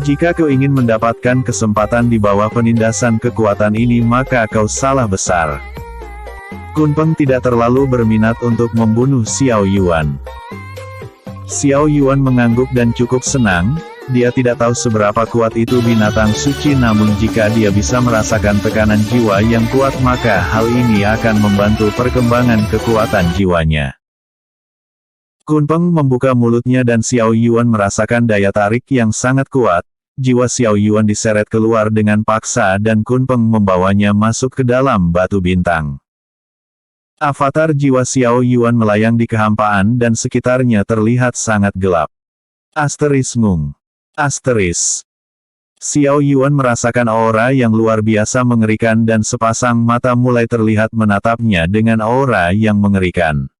Jika kau ingin mendapatkan kesempatan di bawah penindasan kekuatan ini maka kau salah besar. Kunpeng tidak terlalu berminat untuk membunuh Xiao Yuan. Xiao Yuan mengangguk dan cukup senang, dia tidak tahu seberapa kuat itu binatang suci namun jika dia bisa merasakan tekanan jiwa yang kuat maka hal ini akan membantu perkembangan kekuatan jiwanya. Kunpeng membuka mulutnya dan Xiao Yuan merasakan daya tarik yang sangat kuat, jiwa Xiao Yuan diseret keluar dengan paksa dan Kunpeng membawanya masuk ke dalam batu bintang. Avatar jiwa Xiao Yuan melayang di kehampaan dan sekitarnya terlihat sangat gelap. Ngung. Xiao Yuan merasakan aura yang luar biasa mengerikan dan sepasang mata mulai terlihat menatapnya dengan aura yang mengerikan.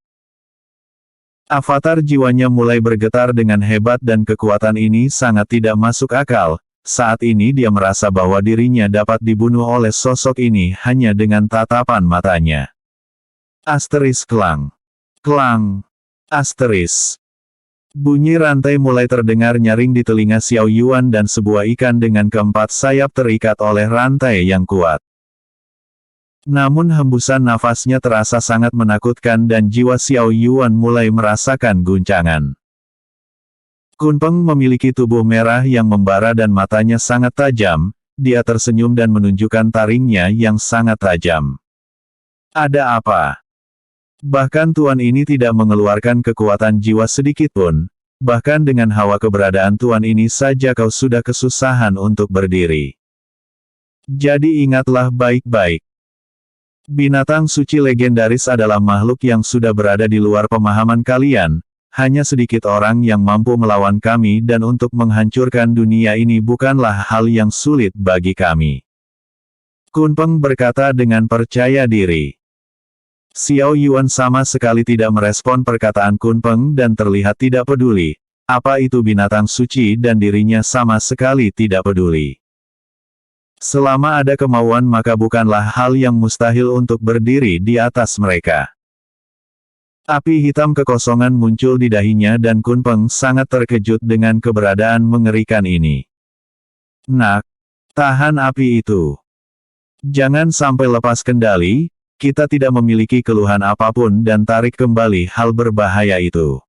Avatar jiwanya mulai bergetar dengan hebat dan kekuatan ini sangat tidak masuk akal. Saat ini dia merasa bahwa dirinya dapat dibunuh oleh sosok ini hanya dengan tatapan matanya. Klang. Klang. Bunyi rantai mulai terdengar nyaring di telinga Xiao Yuan dan sebuah ikan dengan keempat sayap terikat oleh rantai yang kuat. Namun hembusan nafasnya terasa sangat menakutkan dan jiwa Xiao Yuan mulai merasakan guncangan. Kunpeng memiliki tubuh merah yang membara dan matanya sangat tajam, dia tersenyum dan menunjukkan taringnya yang sangat tajam. Ada apa? Bahkan tuan ini tidak mengeluarkan kekuatan jiwa sedikitpun, bahkan dengan hawa keberadaan tuan ini saja kau sudah kesusahan untuk berdiri. Jadi ingatlah baik-baik. Binatang suci legendaris adalah makhluk yang sudah berada di luar pemahaman kalian, hanya sedikit orang yang mampu melawan kami dan untuk menghancurkan dunia ini bukanlah hal yang sulit bagi kami. Kunpeng berkata dengan percaya diri. Xiao Yuan sama sekali tidak merespon perkataan Kunpeng dan terlihat tidak peduli, apa itu binatang suci dan dirinya sama sekali tidak peduli. Selama ada kemauan maka bukanlah hal yang mustahil untuk berdiri di atas mereka. Api hitam kekosongan muncul di dahinya dan Kunpeng sangat terkejut dengan keberadaan mengerikan ini. Nak, tahan api itu. Jangan sampai lepas kendali. Kita tidak memiliki keluhan apapun dan tarik kembali hal berbahaya itu.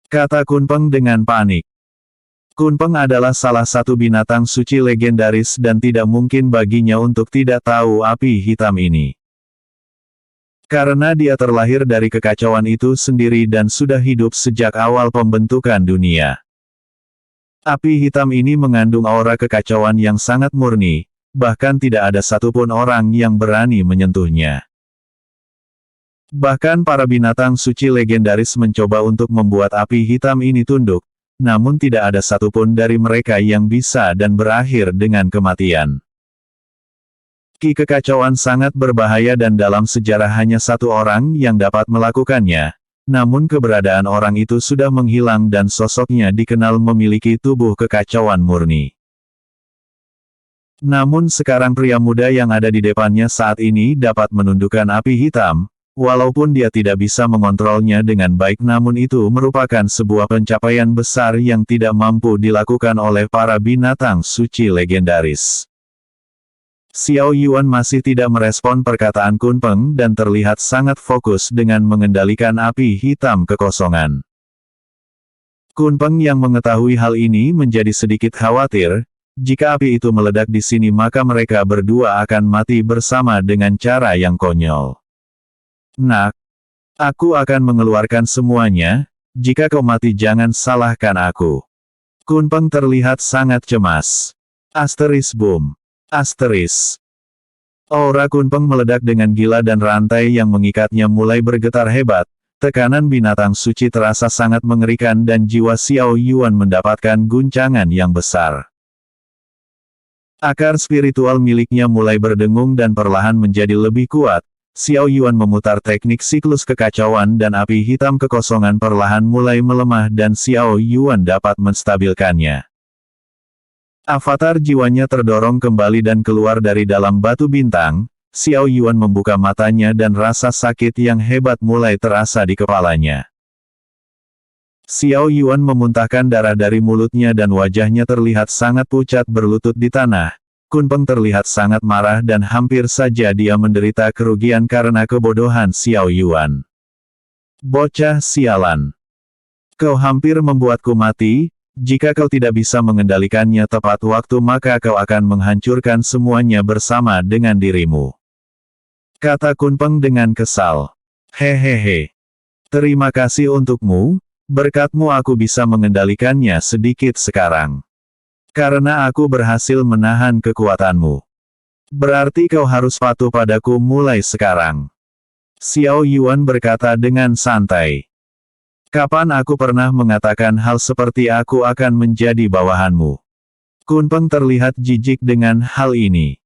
Kata Kunpeng dengan panik. Kunpeng adalah salah satu binatang suci legendaris dan tidak mungkin baginya untuk tidak tahu api hitam ini. Karena dia terlahir dari kekacauan itu sendiri dan sudah hidup sejak awal pembentukan dunia. Api hitam ini mengandung aura kekacauan yang sangat murni. Bahkan tidak ada satupun orang yang berani menyentuhnya. Bahkan para binatang suci legendaris mencoba untuk membuat api hitam ini tunduk, namun tidak ada satupun dari mereka yang bisa dan berakhir dengan kematian. Ki kekacauan sangat berbahaya dan dalam sejarah hanya satu orang yang dapat melakukannya, namun keberadaan orang itu sudah menghilang dan sosoknya dikenal memiliki tubuh kekacauan murni. Namun sekarang pria muda yang ada di depannya saat ini dapat menundukkan api hitam, walaupun dia tidak bisa mengontrolnya dengan baik namun itu merupakan sebuah pencapaian besar yang tidak mampu dilakukan oleh para binatang suci legendaris. Xiao Yuan masih tidak merespon perkataan Kunpeng dan terlihat sangat fokus dengan mengendalikan api hitam kekosongan. Kunpeng yang mengetahui hal ini menjadi sedikit khawatir. Jika api itu meledak di sini maka mereka berdua akan mati bersama dengan cara yang konyol. Nak, aku akan mengeluarkan semuanya, jika kau mati jangan salahkan aku. Kunpeng terlihat sangat cemas. Boom. Aura Kunpeng meledak dengan gila dan rantai yang mengikatnya mulai bergetar hebat, tekanan binatang suci terasa sangat mengerikan dan jiwa Xiao Yuan mendapatkan guncangan yang besar. Akar spiritual miliknya mulai berdengung dan perlahan menjadi lebih kuat. Xiao Yuan memutar teknik siklus kekacauan dan api hitam kekosongan perlahan mulai melemah dan Xiao Yuan dapat menstabilkannya. Avatar jiwanya terdorong kembali dan keluar dari dalam batu bintang. Xiao Yuan membuka matanya dan rasa sakit yang hebat mulai terasa di kepalanya. Xiao Yuan memuntahkan darah dari mulutnya dan wajahnya terlihat sangat pucat berlutut di tanah. Kunpeng terlihat sangat marah dan hampir saja dia menderita kerugian karena kebodohan Xiao Yuan. Bocah sialan. Kau hampir membuatku mati, jika kau tidak bisa mengendalikannya tepat waktu maka kau akan menghancurkan semuanya bersama dengan dirimu. Kata Kunpeng dengan kesal. Hehehe. Terima kasih untukmu, berkatmu aku bisa mengendalikannya sedikit sekarang. Karena aku berhasil menahan kekuatanmu. Berarti kau harus patuh padaku mulai sekarang. Xiao Yuan berkata dengan santai. Kapan aku pernah mengatakan hal seperti aku akan menjadi bawahanmu? Kunpeng terlihat jijik dengan hal ini.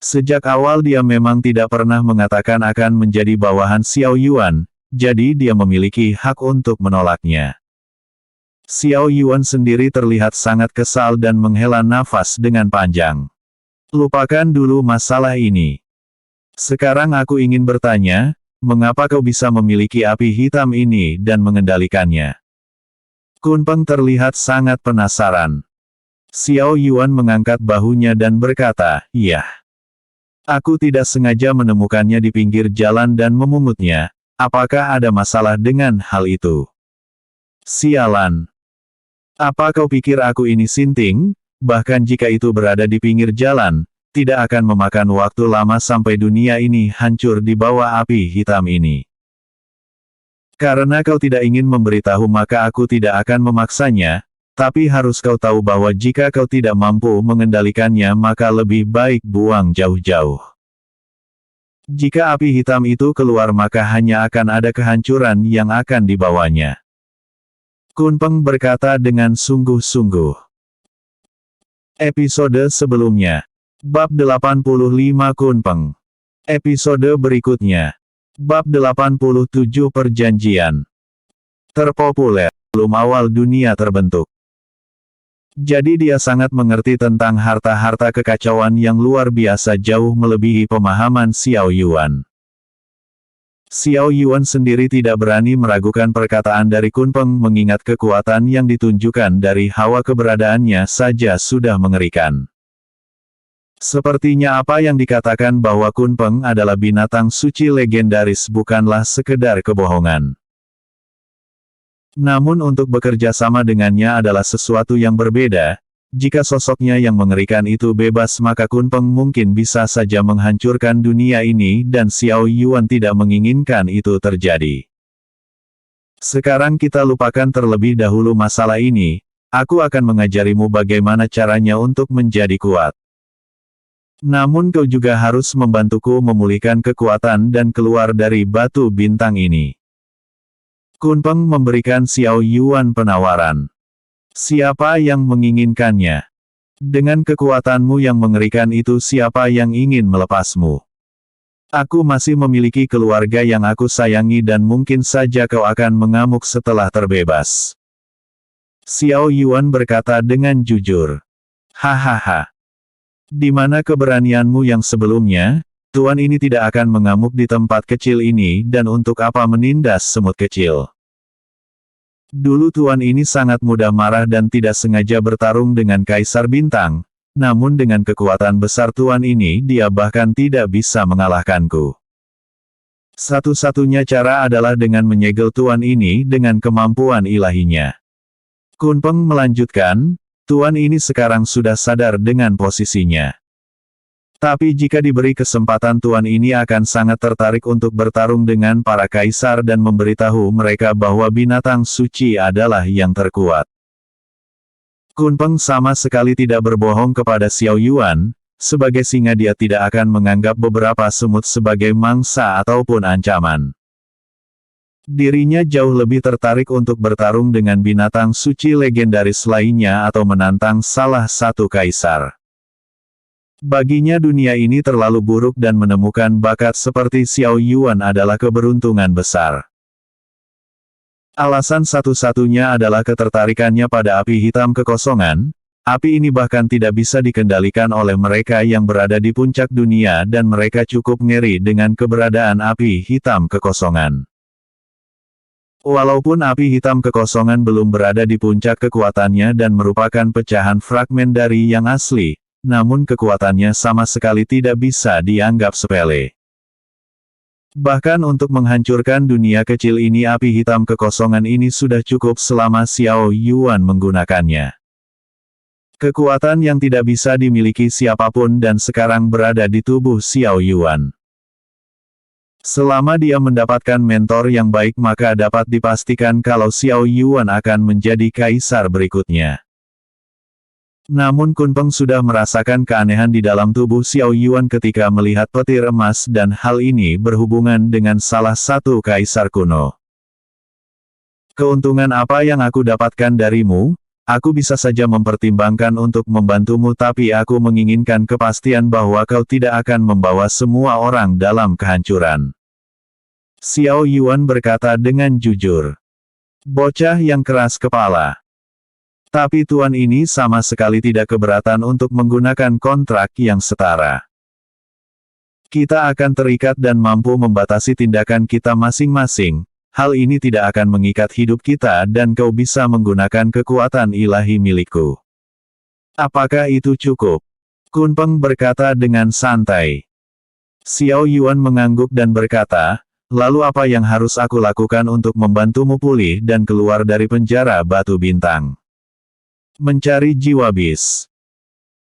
Sejak awal dia memang tidak pernah mengatakan akan menjadi bawahan Xiao Yuan, jadi dia memiliki hak untuk menolaknya. Xiao Yuan sendiri terlihat sangat kesal dan menghela nafas dengan panjang. Lupakan dulu masalah ini. Sekarang aku ingin bertanya, mengapa kau bisa memiliki api hitam ini dan mengendalikannya? Kunpeng terlihat sangat penasaran. Xiao Yuan mengangkat bahunya dan berkata, iya. Aku tidak sengaja menemukannya di pinggir jalan dan memungutnya, apakah ada masalah dengan hal itu? Sialan. Apa kau pikir aku ini sinting? Bahkan jika itu berada di pinggir jalan, tidak akan memakan waktu lama sampai dunia ini hancur di bawah api hitam ini. Karena kau tidak ingin memberitahu maka aku tidak akan memaksanya, tapi harus kau tahu bahwa jika kau tidak mampu mengendalikannya maka lebih baik buang jauh-jauh. Jika api hitam itu keluar maka hanya akan ada kehancuran yang akan dibawanya. Kunpeng berkata dengan sungguh-sungguh. Episode sebelumnya. Bab 85 Kunpeng. Episode berikutnya. Bab 87 Perjanjian. Terpopuler. Belum awal dunia terbentuk. Jadi dia sangat mengerti tentang harta-harta kekacauan yang luar biasa jauh melebihi pemahaman Xiao Yuan. Xiao Yuan sendiri tidak berani meragukan perkataan dari Kunpeng mengingat kekuatan yang ditunjukkan dari hawa keberadaannya saja sudah mengerikan. Sepertinya apa yang dikatakan bahwa Kunpeng adalah binatang suci legendaris bukanlah sekedar kebohongan. Namun untuk bekerja sama dengannya adalah sesuatu yang berbeda. Jika sosoknya yang mengerikan itu bebas maka Kunpeng mungkin bisa saja menghancurkan dunia ini dan Xiao Yuan tidak menginginkan itu terjadi. Sekarang kita lupakan terlebih dahulu masalah ini, aku akan mengajarimu bagaimana caranya untuk menjadi kuat. Namun kau juga harus membantuku memulihkan kekuatan dan keluar dari batu bintang ini. Kunpeng memberikan Xiao Yuan penawaran. Siapa yang menginginkannya? Dengan kekuatanmu yang mengerikan itu siapa yang ingin melepasmu? Aku masih memiliki keluarga yang aku sayangi dan mungkin saja kau akan mengamuk setelah terbebas. Xiao Yuan berkata dengan jujur. Hahaha. Di mana keberanianmu yang sebelumnya? Tuan ini tidak akan mengamuk di tempat kecil ini dan untuk apa menindas semut kecil? Dulu tuan ini sangat mudah marah dan tidak sengaja bertarung dengan Kaisar Bintang, namun dengan kekuatan besar tuan ini dia bahkan tidak bisa mengalahkanku. Satu-satunya cara adalah dengan menyegel tuan ini dengan kemampuan ilahinya. Kunpeng melanjutkan, tuan ini sekarang sudah sadar dengan posisinya. Tapi jika diberi kesempatan tuan ini akan sangat tertarik untuk bertarung dengan para kaisar dan memberitahu mereka bahwa binatang suci adalah yang terkuat. Kunpeng sama sekali tidak berbohong kepada Xiao Yuan, sebagai singa dia tidak akan menganggap beberapa semut sebagai mangsa ataupun ancaman. Dirinya jauh lebih tertarik untuk bertarung dengan binatang suci legendaris lainnya atau menantang salah satu kaisar. Baginya dunia ini terlalu buruk dan menemukan bakat seperti Xiao Yuan adalah keberuntungan besar. Alasan satu-satunya adalah ketertarikannya pada api hitam kekosongan. Api ini bahkan tidak bisa dikendalikan oleh mereka yang berada di puncak dunia dan mereka cukup ngeri dengan keberadaan api hitam kekosongan. Walaupun api hitam kekosongan belum berada di puncak kekuatannya dan merupakan pecahan fragmen dari yang asli, namun kekuatannya sama sekali tidak bisa dianggap sepele. Bahkan untuk menghancurkan dunia kecil ini, api hitam kekosongan ini sudah cukup selama Xiao Yuan menggunakannya. Kekuatan yang tidak bisa dimiliki siapapun dan sekarang berada di tubuh Xiao Yuan. Selama dia mendapatkan mentor yang baik, maka dapat dipastikan kalau Xiao Yuan akan menjadi kaisar berikutnya. Namun Kunpeng sudah merasakan keanehan di dalam tubuh Xiao Yuan ketika melihat petir emas dan hal ini berhubungan dengan salah satu kaisar kuno. Keuntungan apa yang aku dapatkan darimu? Aku bisa saja mempertimbangkan untuk membantumu, tapi aku menginginkan kepastian bahwa kau tidak akan membawa semua orang dalam kehancuran. Xiao Yuan berkata dengan jujur. Bocah yang keras kepala. Tapi tuan ini sama sekali tidak keberatan untuk menggunakan kontrak yang setara. Kita akan terikat dan mampu membatasi tindakan kita masing-masing. Hal ini tidak akan mengikat hidup kita dan kau bisa menggunakan kekuatan ilahi milikku. Apakah itu cukup? Kunpeng berkata dengan santai. Xiao Yuan mengangguk dan berkata, lalu apa yang harus aku lakukan untuk membantumu pulih dan keluar dari penjara batu bintang? Mencari jiwa bis.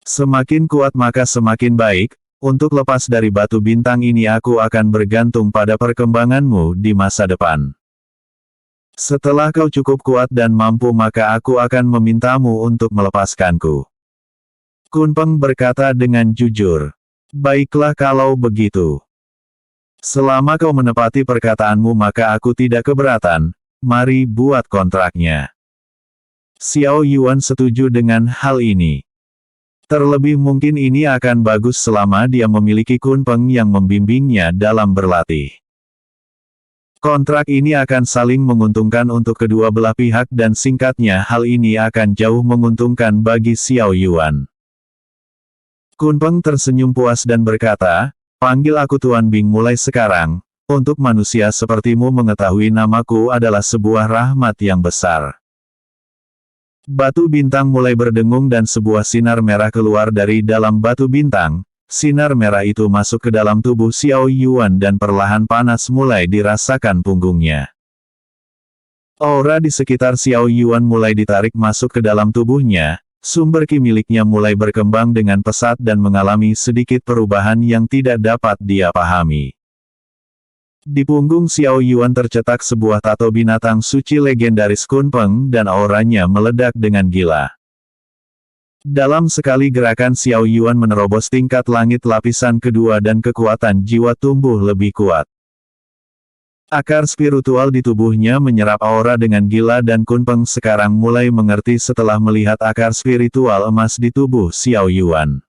Semakin kuat maka semakin baik. Untuk lepas dari batu bintang ini aku akan bergantung pada perkembanganmu di masa depan. Setelah kau cukup kuat dan mampu maka aku akan memintamu untuk melepaskanku. Kunpeng berkata dengan jujur. Baiklah kalau begitu. Selama kau menepati perkataanmu maka aku tidak keberatan, mari buat kontraknya. Xiao Yuan setuju dengan hal ini. Terlebih mungkin ini akan bagus selama dia memiliki Kunpeng yang membimbingnya dalam berlatih. Kontrak ini akan saling menguntungkan untuk kedua belah pihak dan singkatnya hal ini akan jauh menguntungkan bagi Xiao Yuan. Kunpeng tersenyum puas dan berkata, panggil aku Tuan Bing mulai sekarang, untuk manusia sepertimu mengetahui namaku adalah sebuah rahmat yang besar. Batu bintang mulai berdengung dan sebuah sinar merah keluar dari dalam batu bintang. Sinar merah itu masuk ke dalam tubuh Xiao Yuan dan perlahan panas mulai dirasakan punggungnya. Aura di sekitar Xiao Yuan mulai ditarik masuk ke dalam tubuhnya, sumber ki miliknya mulai berkembang dengan pesat dan mengalami sedikit perubahan yang tidak dapat dia pahami. Di punggung Xiao Yuan tercetak sebuah tato binatang suci legendaris Kunpeng dan auranya meledak dengan gila. Dalam sekali gerakan Xiao Yuan menerobos tingkat langit lapisan kedua dan kekuatan jiwa tumbuh lebih kuat. Akar spiritual di tubuhnya menyerap aura dengan gila dan Kunpeng sekarang mulai mengerti setelah melihat akar spiritual emas di tubuh Xiao Yuan.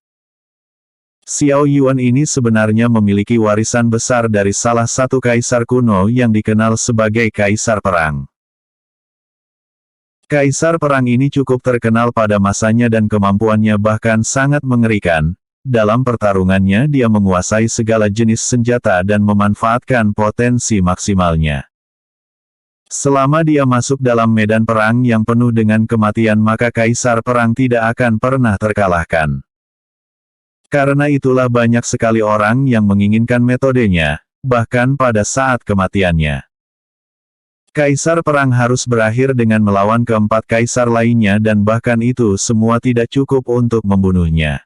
Xiao Yuan ini sebenarnya memiliki warisan besar dari salah satu kaisar kuno yang dikenal sebagai Kaisar Perang. Kaisar Perang ini cukup terkenal pada masanya dan kemampuannya bahkan sangat mengerikan. Dalam pertarungannya dia menguasai segala jenis senjata dan memanfaatkan potensi maksimalnya. Selama dia masuk dalam medan perang yang penuh dengan kematian maka Kaisar Perang tidak akan pernah terkalahkan. Karena itulah banyak sekali orang yang menginginkan metodenya, bahkan pada saat kematiannya. Kaisar Perang harus berakhir dengan melawan keempat kaisar lainnya dan bahkan itu semua tidak cukup untuk membunuhnya.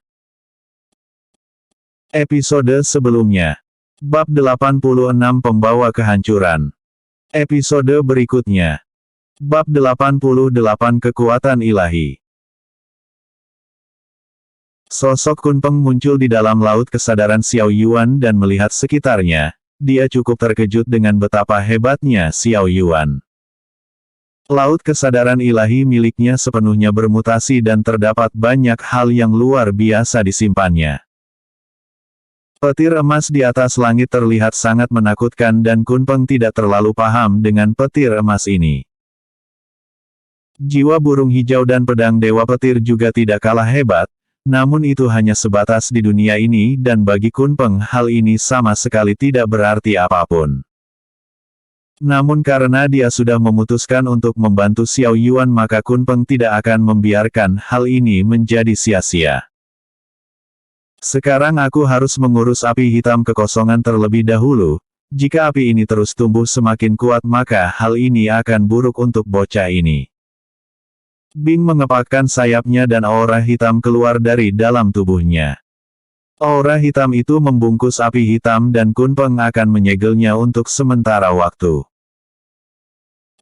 Episode sebelumnya. Bab 86 Pembawa Kehancuran. Episode berikutnya. Bab 88 Kekuatan Ilahi. Sosok Kunpeng muncul di dalam laut kesadaran Xiao Yuan dan melihat sekitarnya. Dia cukup terkejut dengan betapa hebatnya Xiao Yuan. Laut kesadaran ilahi miliknya sepenuhnya bermutasi dan terdapat banyak hal yang luar biasa disimpannya. Petir emas di atas langit terlihat sangat menakutkan dan Kunpeng tidak terlalu paham dengan petir emas ini. Jiwa burung hijau dan pedang dewa petir juga tidak kalah hebat. Namun itu hanya sebatas di dunia ini dan bagi Kunpeng hal ini sama sekali tidak berarti apapun. Namun karena dia sudah memutuskan untuk membantu Xiao Yuan maka Kunpeng tidak akan membiarkan hal ini menjadi sia-sia. Sekarang aku harus mengurus api hitam kekosongan terlebih dahulu. Jika api ini terus tumbuh semakin kuat maka hal ini akan buruk untuk bocah ini. Bing mengepakkan sayapnya dan aura hitam keluar dari dalam tubuhnya. Aura hitam itu membungkus api hitam dan Kunpeng akan menyegelnya untuk sementara waktu.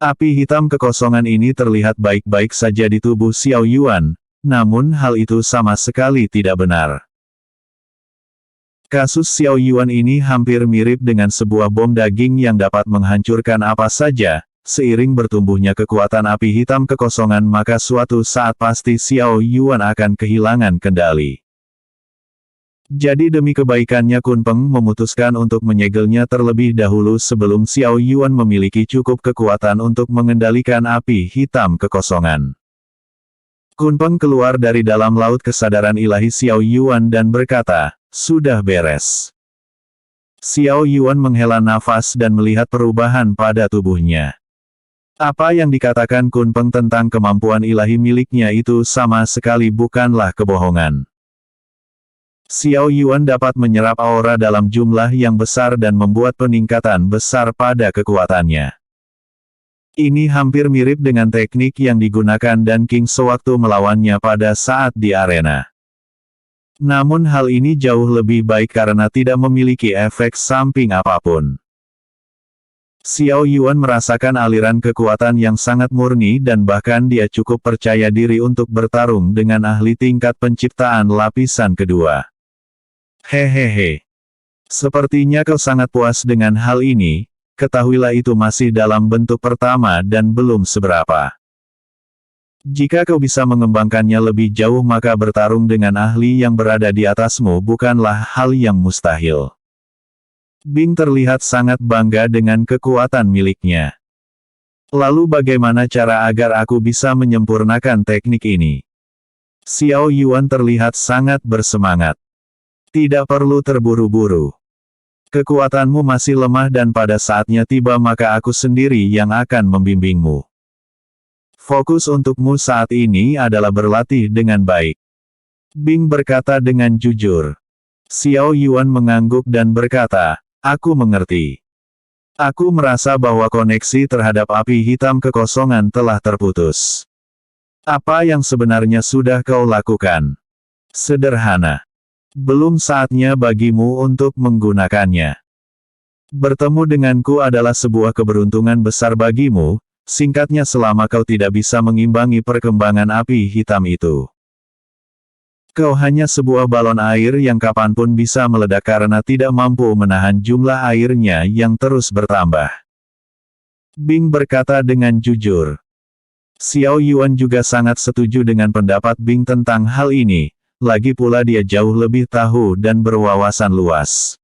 Api hitam kekosongan ini terlihat baik-baik saja di tubuh Xiao Yuan, namun hal itu sama sekali tidak benar. Kasus Xiao Yuan ini hampir mirip dengan sebuah bom daging yang dapat menghancurkan apa saja. Seiring bertumbuhnya kekuatan api hitam kekosongan maka suatu saat pasti Xiao Yuan akan kehilangan kendali. Jadi demi kebaikannya Kunpeng memutuskan untuk menyegelnya terlebih dahulu sebelum Xiao Yuan memiliki cukup kekuatan untuk mengendalikan api hitam kekosongan. Kunpeng keluar dari dalam laut kesadaran ilahi Xiao Yuan dan berkata, "Sudah beres." Xiao Yuan menghela nafas dan melihat perubahan pada tubuhnya. Apa yang dikatakan Kunpeng tentang kemampuan ilahi miliknya itu sama sekali bukanlah kebohongan. Xiao Yuan dapat menyerap aura dalam jumlah yang besar dan membuat peningkatan besar pada kekuatannya. Ini hampir mirip dengan teknik yang digunakan Dan King sewaktu melawannya pada saat di arena. Namun hal ini jauh lebih baik karena tidak memiliki efek samping apapun. Xiao Yuan merasakan aliran kekuatan yang sangat murni dan bahkan dia cukup percaya diri untuk bertarung dengan ahli tingkat penciptaan lapisan kedua. Hehehe. Sepertinya kau sangat puas dengan hal ini, ketahuilah itu masih dalam bentuk pertama dan belum seberapa. Jika kau bisa mengembangkannya lebih jauh maka bertarung dengan ahli yang berada di atasmu bukanlah hal yang mustahil. Bing terlihat sangat bangga dengan kekuatan miliknya. Lalu bagaimana cara agar aku bisa menyempurnakan teknik ini? Xiao Yuan terlihat sangat bersemangat. Tidak perlu terburu-buru. Kekuatanmu masih lemah dan pada saatnya tiba maka aku sendiri yang akan membimbingmu. Fokus untukmu saat ini adalah berlatih dengan baik. Bing berkata dengan jujur. Xiao Yuan mengangguk dan berkata, "Aku mengerti. Aku merasa bahwa koneksi terhadap api hitam kekosongan telah terputus. Apa yang sebenarnya sudah kau lakukan? Sederhana. Belum saatnya bagimu untuk menggunakannya. Bertemu denganku adalah sebuah keberuntungan besar bagimu, singkatnya selama kau tidak bisa mengimbangi perkembangan api hitam itu. Kau hanya sebuah balon air yang kapanpun bisa meledak karena tidak mampu menahan jumlah airnya yang terus bertambah." Bing berkata dengan jujur. Xiao Yuan juga sangat setuju dengan pendapat Bing tentang hal ini. Lagi pula dia jauh lebih tahu dan berwawasan luas.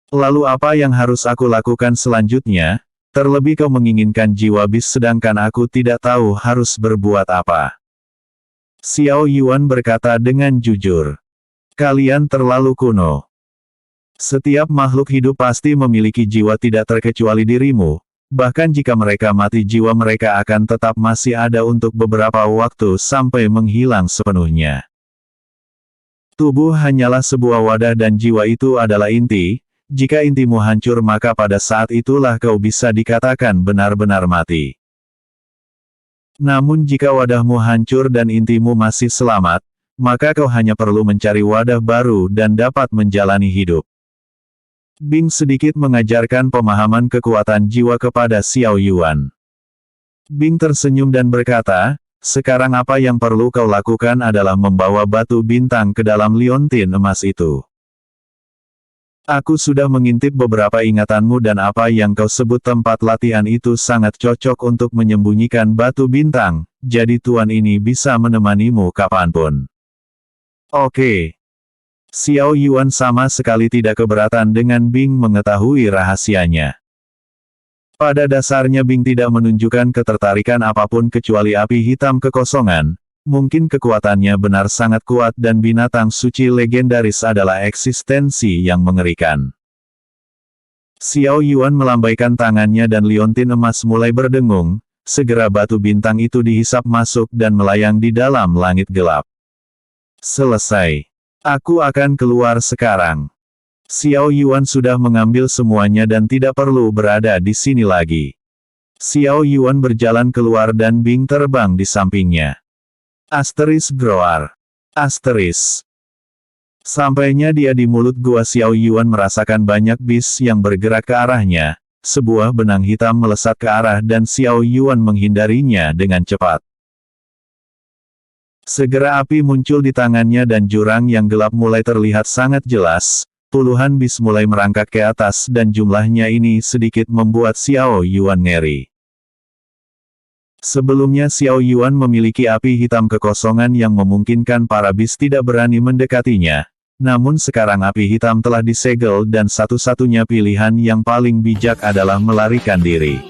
Lalu apa yang harus aku lakukan selanjutnya? Terlebih kau menginginkan jiwa bis sedangkan aku tidak tahu harus berbuat apa. Xiao Yuan berkata dengan jujur. Kalian terlalu kuno. Setiap makhluk hidup pasti memiliki jiwa tidak terkecuali dirimu. Bahkan jika mereka mati jiwa mereka akan tetap masih ada untuk beberapa waktu sampai menghilang sepenuhnya. Tubuh hanyalah sebuah wadah dan jiwa itu adalah inti. Jika intimu hancur maka pada saat itulah kau bisa dikatakan benar-benar mati. Namun jika wadahmu hancur dan intimu masih selamat, maka kau hanya perlu mencari wadah baru dan dapat menjalani hidup. Bing sedikit mengajarkan pemahaman kekuatan jiwa kepada Xiao Yuan. Bing tersenyum dan berkata, "Sekarang apa yang perlu kau lakukan adalah membawa batu bintang ke dalam liontin emas itu. Aku sudah mengintip beberapa ingatanmu dan apa yang kau sebut tempat latihan itu sangat cocok untuk menyembunyikan batu bintang, jadi tuan ini bisa menemanimu kapanpun." Oke. Xiao Yuan sama sekali tidak keberatan dengan Bing mengetahui rahasianya. Pada dasarnya Bing tidak menunjukkan ketertarikan apapun kecuali api hitam kekosongan, mungkin kekuatannya benar sangat kuat dan binatang suci legendaris adalah eksistensi yang mengerikan. Xiao Yuan melambaikan tangannya dan liontin emas mulai berdengung, segera batu bintang itu dihisap masuk dan melayang di dalam langit gelap. Selesai. Aku akan keluar sekarang. Xiao Yuan sudah mengambil semuanya dan tidak perlu berada di sini lagi. Xiao Yuan berjalan keluar dan Bing terbang di sampingnya. Asteris Groar. Asteris. Sampainya dia di mulut gua, Xiao Yuan merasakan banyak bis yang bergerak ke arahnya. Sebuah benang hitam melesat ke arah dan Xiao Yuan menghindarinya dengan cepat. Segera api muncul di tangannya dan jurang yang gelap mulai terlihat sangat jelas. Puluhan bis mulai merangkak ke atas dan jumlahnya ini sedikit membuat Xiao Yuan ngeri. Sebelumnya Xiao Yuan memiliki api hitam kekosongan yang memungkinkan para bis tidak berani mendekatinya. Namun sekarang api hitam telah disegel dan satu-satunya pilihan yang paling bijak adalah melarikan diri.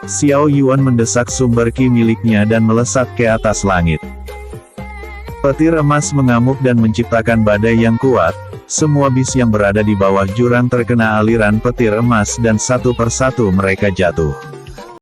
Xiao Yuan mendesak sumber ki miliknya dan melesat ke atas langit. Petir emas mengamuk dan menciptakan badai yang kuat. Semua bis yang berada di bawah jurang terkena aliran petir emas dan satu persatu mereka jatuh.